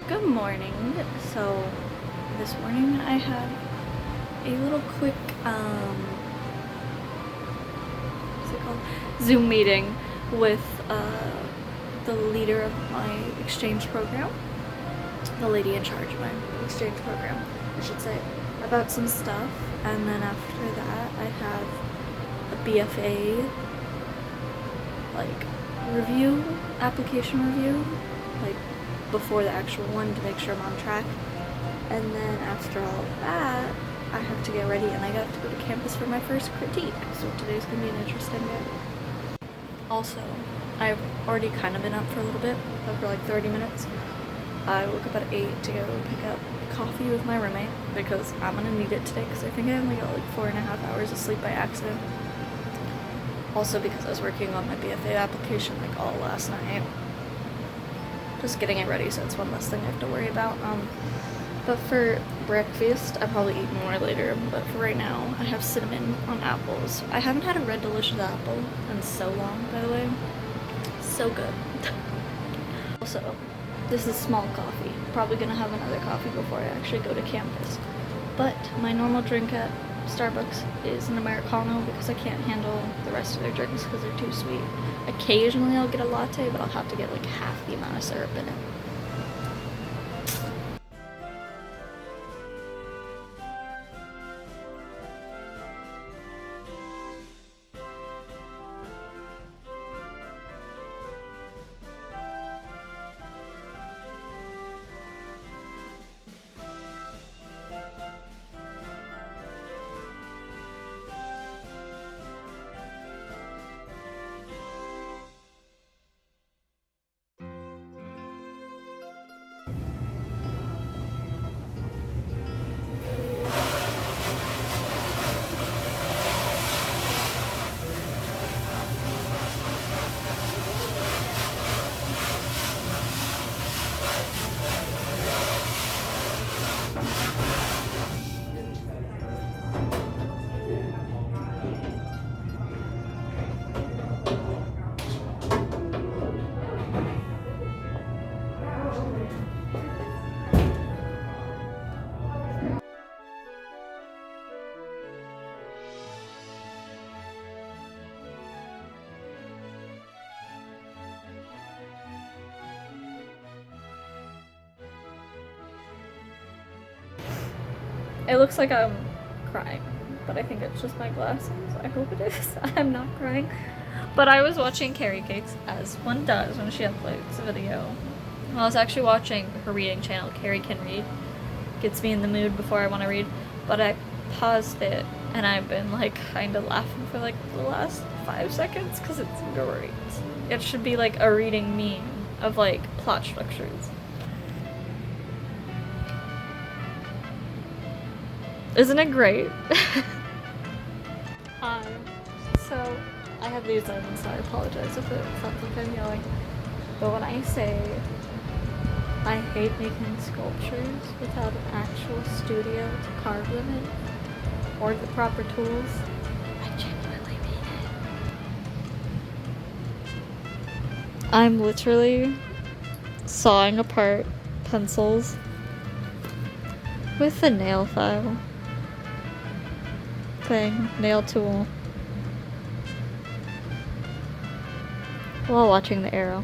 Good morning. So this morning I had a little quick what's it called? Zoom meeting with the leader of my exchange program, the lady in charge of my exchange program, I should say, about some stuff. And then after that I have a BFA application review, like before the actual one, to make sure I'm on track. And then after all of that, I have to get ready and I have to go to campus for my first critique. So today's gonna be an interesting day. Also, I've already kind of been up for a little bit, for like 30 minutes. I woke up at 8 to go pick up coffee with my roommate because I'm gonna need it today because I think I only got like 4.5 hours of sleep by accident. Also because I was working on my BFA application like all last night. Just getting it ready, so it's one less thing I have to worry about. But for breakfast, I'll probably eat more later, but for right now, I have cinnamon on apples. I haven't had a red delicious apple in so long, by the way. So good. Also, this is small coffee. Probably gonna have another coffee before I actually go to campus. But my normal drink at Starbucks is an Americano because I can't handle the rest of their drinks because they're too sweet. Occasionally I'll get a latte, but I'll have to get like half the amount of syrup in it. It looks like I'm crying, but I think it's just my glasses. I hope it is. I'm not crying. But I was watching Carrie Cakes, as one does when she uploads a video. I was actually watching her reading channel, Carrie Can Read. Gets me in the mood before I want to read. But I paused it, and I've been like kind of laughing for like the last 5 seconds because it's great. It should be like a reading meme of like plot structures. Isn't it great? Hi. So, I have these in, so I apologize if it sounds like I'm yelling. But when I say I hate making sculptures without an actual studio to carve them in, or the proper tools, I genuinely mean it. I'm literally sawing apart pencils with a nail file. Nail tool, while watching the arrow.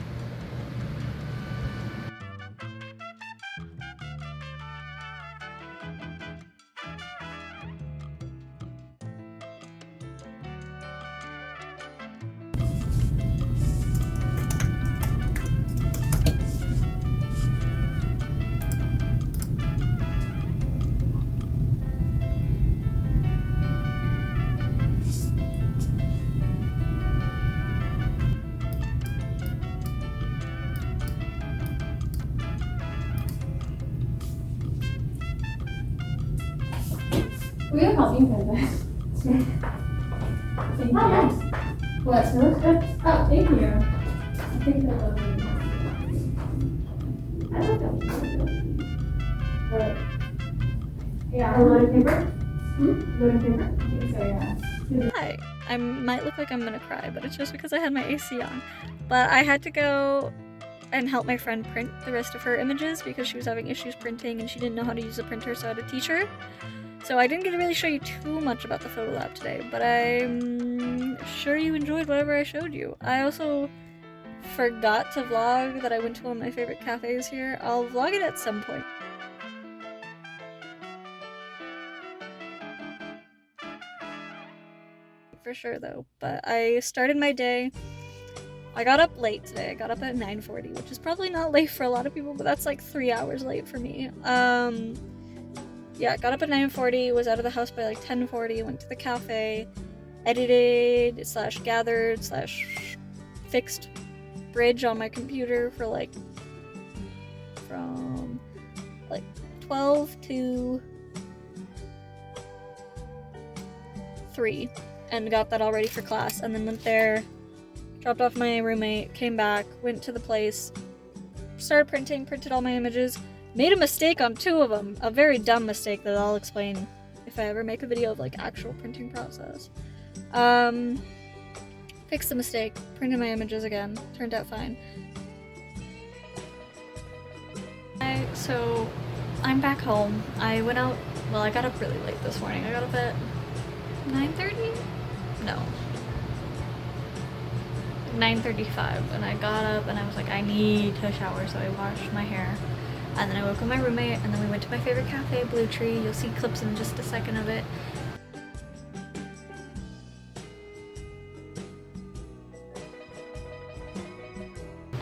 We have helping for this. Thank you. Nice. What? It looks good. Oh, thank you. I think that was I like that. But yeah, a loaded paper. Loaded paper. I think so. Yeah. Hi. I might look like I'm gonna cry, but it's just because I had my AC on. But I had to go and help my friend print the rest of her images because she was having issues printing and she didn't know how to use a printer, so I had to teach her. So I didn't get to really show you too much about the photo lab today, but I'm sure you enjoyed whatever I showed you. I also forgot to vlog that I went to one of my favorite cafes here. I'll vlog it at some point. For sure though, but I started my day. I got up late today. I got up at 9:40, which is probably not late for a lot of people, but that's like 3 hours late for me. Yeah, got up at 9:40, was out of the house by like 10:40, went to the cafe, edited slash gathered slash fixed bridge on my computer for like from like 12 to 3 and got that all ready for class, and then went there, dropped off my roommate, came back, went to the place, started printed all my images, made a mistake on 2 of them, a very dumb mistake that I'll explain if I ever make a video of like actual printing process. Fixed the mistake, printed my images again, turned out fine. So I'm back home. I went out, well, I got up really late this morning. I got up at 9:30? No. 9:35, and I got up and I was like, I need to shower, so I washed my hair. And then I woke up my roommate, and then we went to my favorite cafe, Blue Tree. You'll see clips in just a second of it.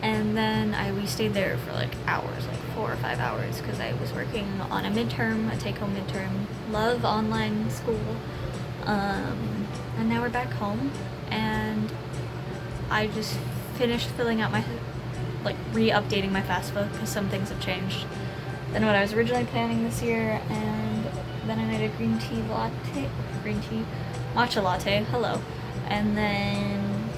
And then we stayed there for like hours, like 4 or 5 hours, because I was working on a midterm, a take-home midterm. Love online school. And now we're back home, and I just finished filling out my, like, re-updating my FAFSA because some things have changed than what I was originally planning this year. And then I made a green tea matcha latte, hello. And then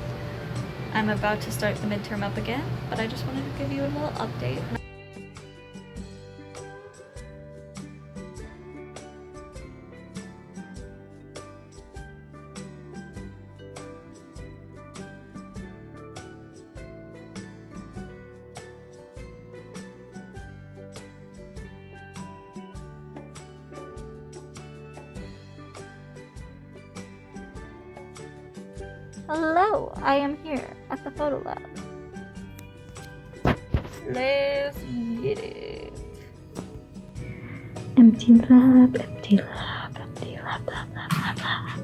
I'm about to start the midterm up again, but I just wanted to give you a little update. Hello, I am here at the photo lab. Let's get it. Empty lab, empty lab, empty lab, lab, lab, lab, lab.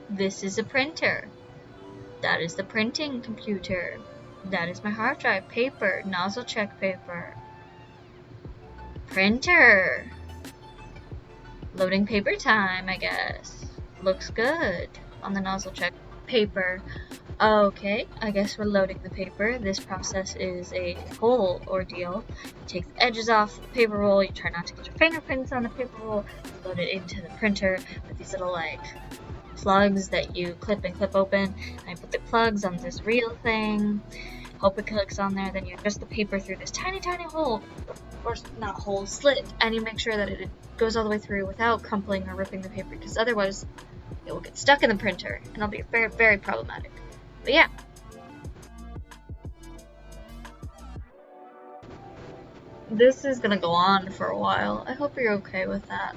This is a printer. That is the printing computer. That is my hard drive, paper, nozzle check paper. Printer. Loading paper time, I guess. Looks good on the nozzle check paper. Okay, I guess we're loading the paper. This process is a whole ordeal. You take the edges off the paper roll, you try not to get your fingerprints on the paper roll, you load it into the printer with these little like plugs that you clip and clip open. And I put the plugs on this real thing, hope it clicks on there, then you adjust the paper through this tiny hole, or not hole, slit, and you make sure that it goes all the way through without crumpling or ripping the paper, because otherwise it will get stuck in the printer and it'll be very, very problematic. But yeah. This is gonna go on for a while. I hope you're okay with that.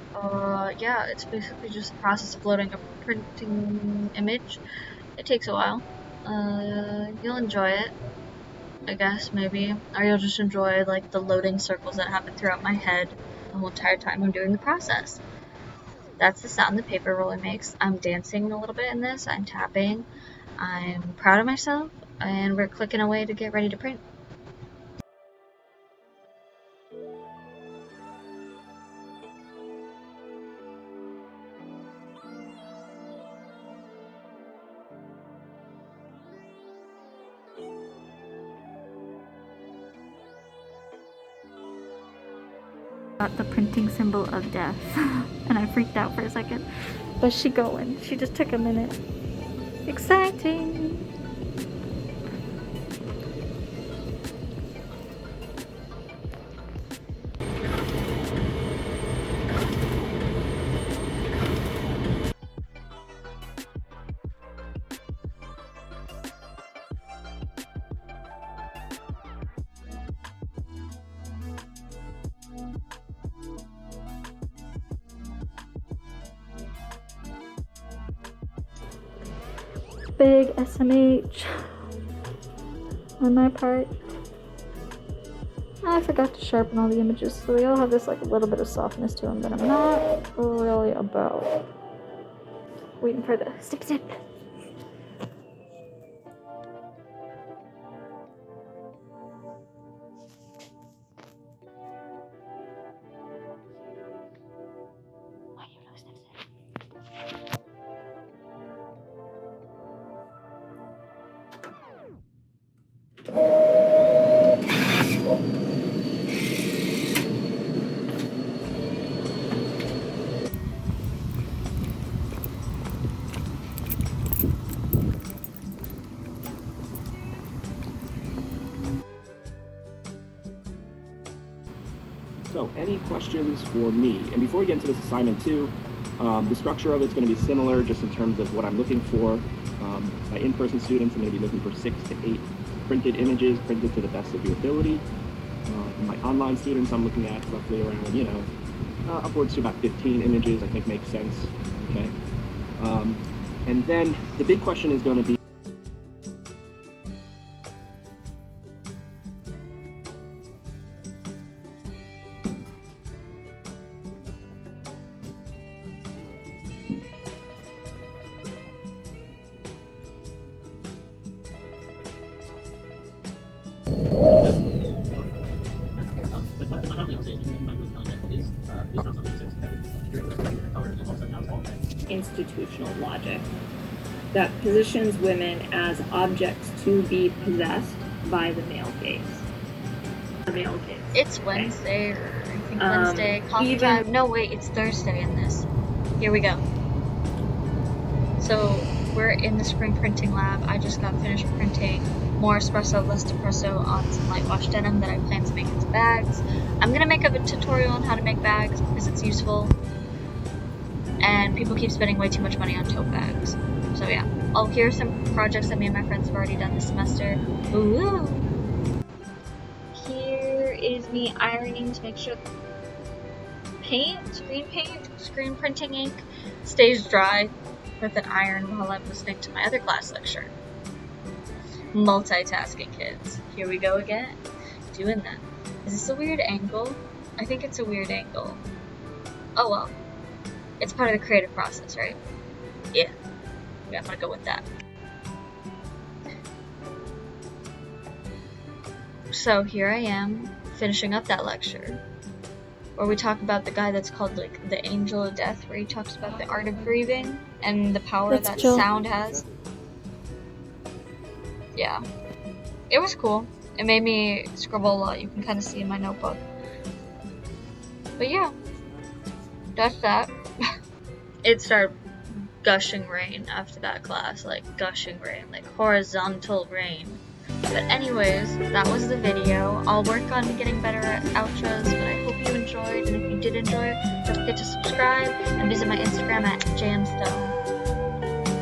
Yeah, it's basically just the process of loading a printing image. It takes a while. You'll enjoy it. I guess, maybe. Or you'll just enjoy, like, the loading circles that happen throughout my head the whole entire time I'm doing the process. That's the sound the paper roller makes. I'm dancing a little bit in this. I'm tapping. I'm proud of myself. And we're clicking away to get ready to print. Got the printing symbol of death and I freaked out for a second, but she going. She just took a minute. Exciting. Big SMH on my part. I forgot to sharpen all the images, so they all have this like a little bit of softness to them that I'm not really about. Waiting for the snip snip. So, any questions for me? And before we get into this assignment too, the structure of it's going to be similar just in terms of what I'm looking for. My in-person students, I'm going to be looking for 6 to 8 printed images, printed to the best of your ability. My online students, I'm looking at roughly around, upwards to about 15 images, I think makes sense. Okay. And then the big question is going to be, institutional logic that positions women as objects to be possessed by the male gaze. The male gaze. It's Wednesday, or I think Wednesday, coffee time. No, wait, it's Thursday in this. Here we go. So, we're in the spring printing lab. I just got finished printing more espresso, less depresso on some light wash denim that I plan to make into bags. I'm gonna make up a tutorial on how to make bags because it's useful. And people keep spending way too much money on tote bags. So yeah. Oh, here are some projects that me and my friends have already done this semester. Ooh! Here is me ironing to make sure screen printing ink stays dry with an iron while I'm listening to my other class lecture. Multitasking, kids. Here we go again. Doing that. Is this a weird angle? I think it's a weird angle. Oh well. It's part of the creative process, right? Yeah. I'm gonna go with that. So here I am, finishing up that lecture, where we talk about the guy that's called like the Angel of Death, where he talks about the art of grieving and the power that sound has. Yeah. It was cool. It made me scribble a lot, you can kind of see in my notebook. But yeah. That's that. It started gushing rain after that class, like gushing rain, like horizontal rain. But anyways, that was the video. I'll work on getting better at outros, but I hope you enjoyed, and if you did enjoy, don't forget to subscribe and visit my Instagram at jamstone.